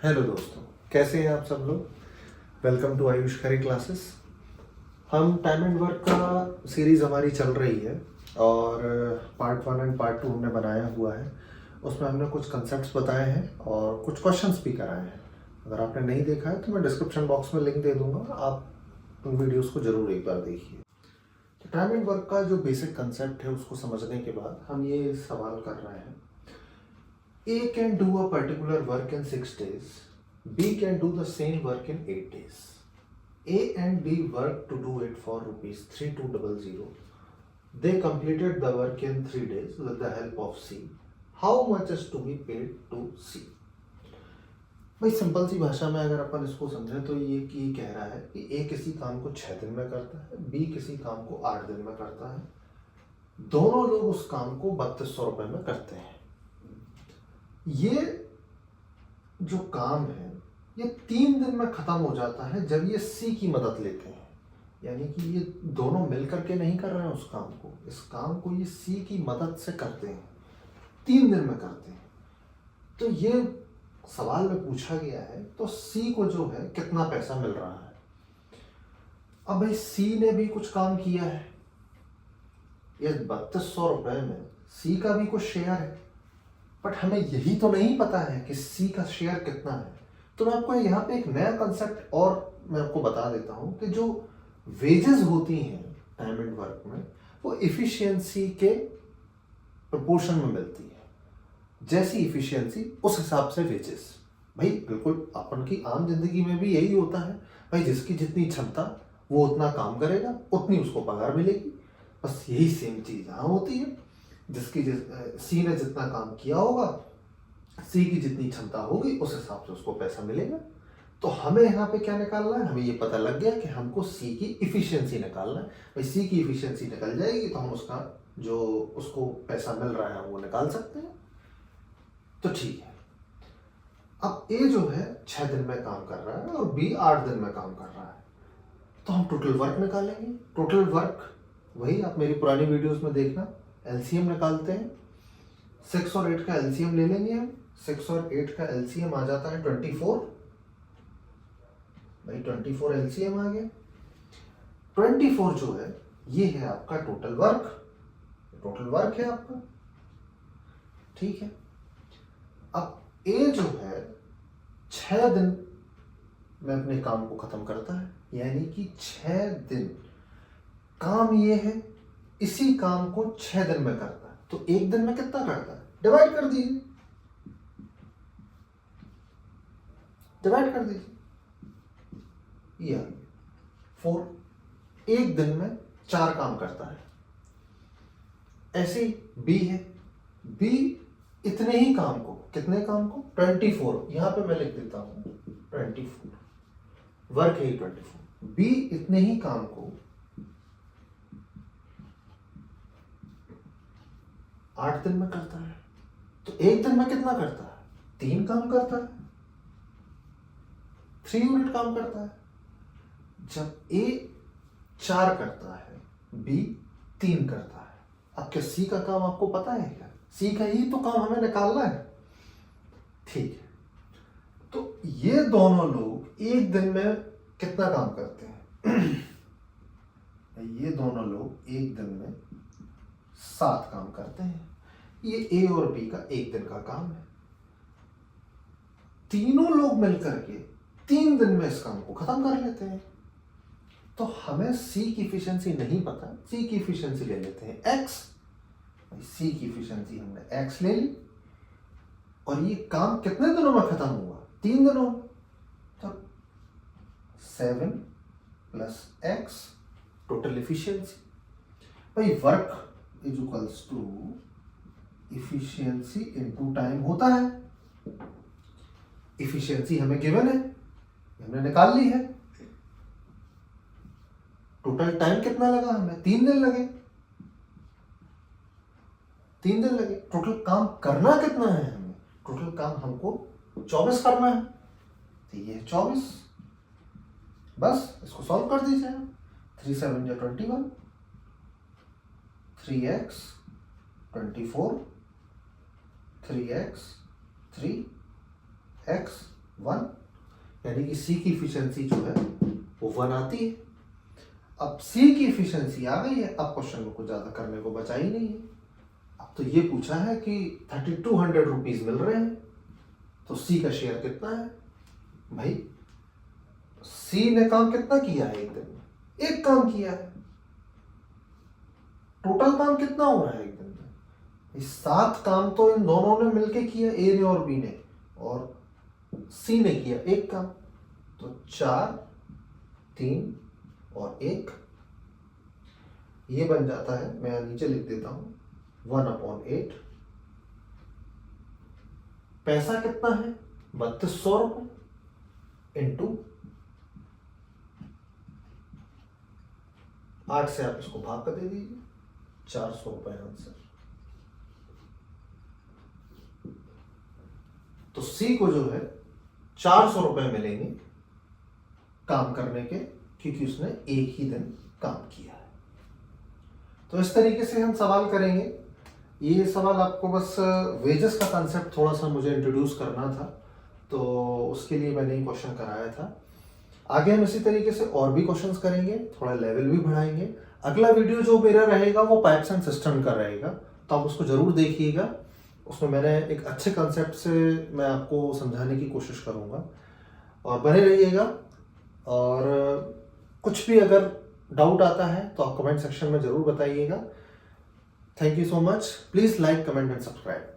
Hello दोस्तों, कैसे हैं आप सब लोग। Welcome to Ayush Khare classes. हम टाइम एंड वर्क का सीरीज़ हमारी चल रही है और पार्ट 1 एंड पार्ट 2 हमने बनाया हुआ है। उसमें हमने कुछ कंसेप्ट्स बताए हैं और कुछ क्वेश्चंस भी कराए हैं। अगर आपने नहीं देखा है तो मैं डिस्क्रिप्शन बॉक्स में लिंक दे दूंगा, आप उन वीडियोस को ज़रूर एक बार देखिए। तो टाइम एंड वर्क का जो बेसिक कंसेप्ट है उसको समझने के बाद हम ये सवाल कर रहे हैं, A can do a particular work in 6 days. B can do the same work in 8 days. A and B worked to do it for rupees 3200. They completed the work in 3 days with the help of C. How much is to be paid to C? भाई simple सी भाषा में अगर अपन इसको समझें तो ये कह रहा है कि A किसी काम को 6 दिन में करता है, B किसी काम को 8 दिन में करता है। दोनों लोग उस काम को 3200 रुपए में करते हैं। ये जो काम है ये 3 दिन में खत्म हो जाता है जब ये सी की मदद लेते हैं। यानी कि ये दोनों मिलकर के नहीं कर रहे हैं उस काम को, इस काम को ये सी की मदद से करते हैं, 3 दिन में करते हैं। तो ये सवाल में पूछा गया है तो सी को जो है कितना पैसा मिल रहा है। अब भाई सी ने भी कुछ काम किया है, ये 3200 रुपए में सी का भी कुछ शेयर है, बट हमें यही तो नहीं पता है कि सी का शेयर कितना है। तो मैं आपको यहाँ पे एक नया कंसेप्ट और मैं आपको बता देता हूँ कि जो वेजेस होती हैं टाइम एंड वर्क में वो इफिशियंसी के प्रोपोर्शन में मिलती है। जैसी इफिशियंसी उस हिसाब से वेजेस। भाई बिल्कुल अपन की आम जिंदगी में भी यही होता है, भाई जिसकी जितनी क्षमता वो उतना काम करेगा, उतनी उसको पगार मिलेगी। बस यही सेम चीज यहाँ होती है, सी ने जितना काम किया होगा, सी की जितनी क्षमता होगी उस हिसाब से उसको पैसा मिलेगा। तो हमें यहाँ पे क्या निकालना है, हमें ये पता लग गया कि हमको सी की इफिशियंसी निकालना है। भाई सी की इफिशियंसी निकल जाएगी तो हम उसका जो उसको पैसा मिल रहा है वो निकाल सकते हैं। तो ठीक है, अब ए जो है 6 दिन में काम कर रहा है और बी 8 दिन में काम कर रहा है, तो हम टोटल वर्क निकालेंगे। टोटल वर्क वही आप मेरी पुरानी वीडियोस में देखना, एलसीएम निकालते हैं। 6 और 8 का एलसीएम ले लेंगे हम। 6 और 8 का एलसीएम आ जाता है 24। भाई 24 एलसीएम आ गया। 24 जो है ये है आपका टोटल वर्क। टोटल वर्क है आपका, ठीक है। अब ए जो है 6 दिन में अपने काम को खत्म करता है, यानी कि 6 दिन काम ये है, इसी काम को 6 दिन में करता है। तो एक दिन में कितना करता है, डिवाइड कर दीजिए, डिवाइड कर दीजिए, ये 4। एक दिन में 4 काम करता है। ऐसे ही बी है, बी इतने ही काम को, कितने काम को 24, यहां पे मैं लिख देता हूं 24, वर्क है 24। बी इतने ही काम को 8 दिन में करता है। तो एक दिन में कितना करता है, 3 काम करता है, 3 यूनिट काम करता है। जब ए 4 करता है, बी 3 करता है। अब क्या सी का काम आपको पता है क्या, सी का ही तो काम हमें निकालना है, ठीक है। तो ये दोनों लोग एक दिन में कितना काम करते हैं ये दोनों लोग एक दिन में 7 काम करते हैं। ये ए और बी का एक दिन का काम है। तीनों लोग मिलकर के 3 दिन में इस काम को खत्म कर लेते हैं। तो हमें सी की इफिशियंसी नहीं पता, सी की इफिशियंसी ले लेते हैं एक्स। सी की इफिशियंसी हमने एक्स ले ली और ये काम कितने दिनों में खत्म हुआ, 3 दिनों। तो 7 प्लस एक्स टोटल इफिशियंसी। भाई work is equals to efficiency into time होता है। इफिशियंसी हमें गिवन है, हमने निकाल ली है। टोटल टाइम कितना लगा हमें, 3 दिन लगे, 3 दिन लगे। टोटल काम करना कितना है हमें, टोटल काम हमको 24 करना है। तो ये 24, बस इसको सॉल्व कर दीजिए। 3 7 या 21, 3x 24, 3x 3x 1, यानी कि सी की इफिशियंसी जो है वो 1 आती है। अब सी की इफिशियंसी आ गई है, अब क्वेश्चन में कुछ ज़्यादा करने को बचा ही नहीं है। अब तो ये पूछा है कि 3200 रुपीज़ मिल रहे हैं, तो सी का शेयर कितना है? भाई सी ने काम कितना किया है एक दिन में? एक काम किया है। टोटल काम कितना हो रहा है एक दिन में? इस 7 काम तो इन दोनों ने मिलके किया, ए ने और बी ने, और सी ने किया एक काम। तो 4, 3 और 1, ये बन जाता है, मैं नीचे लिख देता हूं, 1/8। पैसा कितना है? 3200 रुपए इंटू 8 से आप इसको भाग कर दे दीजिए, 400 रुपए आंसर। तो सी को जो है 400 रुपए मिलेंगे काम करने के, क्योंकि उसने एक ही दिन काम किया है। तो इस तरीके से हम सवाल करेंगे। ये सवाल आपको बस वेजेस का कंसेप्ट थोड़ा सा मुझे इंट्रोड्यूस करना था, तो उसके लिए मैंने ये क्वेश्चन कराया था। आगे हम इसी तरीके से और भी क्वेश्चंस करेंगे, थोड़ा लेवल भी बढ़ाएंगे। अगला वीडियो जो मेरा रहेगा वो पाइप्स एंड सिस्टम का रहेगा, तो आप उसको जरूर देखिएगा। उसमें मैंने एक अच्छे कंसेप्ट से मैं आपको समझाने की कोशिश करूँगा, और बने रहिएगा। और कुछ भी अगर डाउट आता है तो आप कमेंट सेक्शन में ज़रूर बताइएगा। Thank you so much. Please like, comment and subscribe.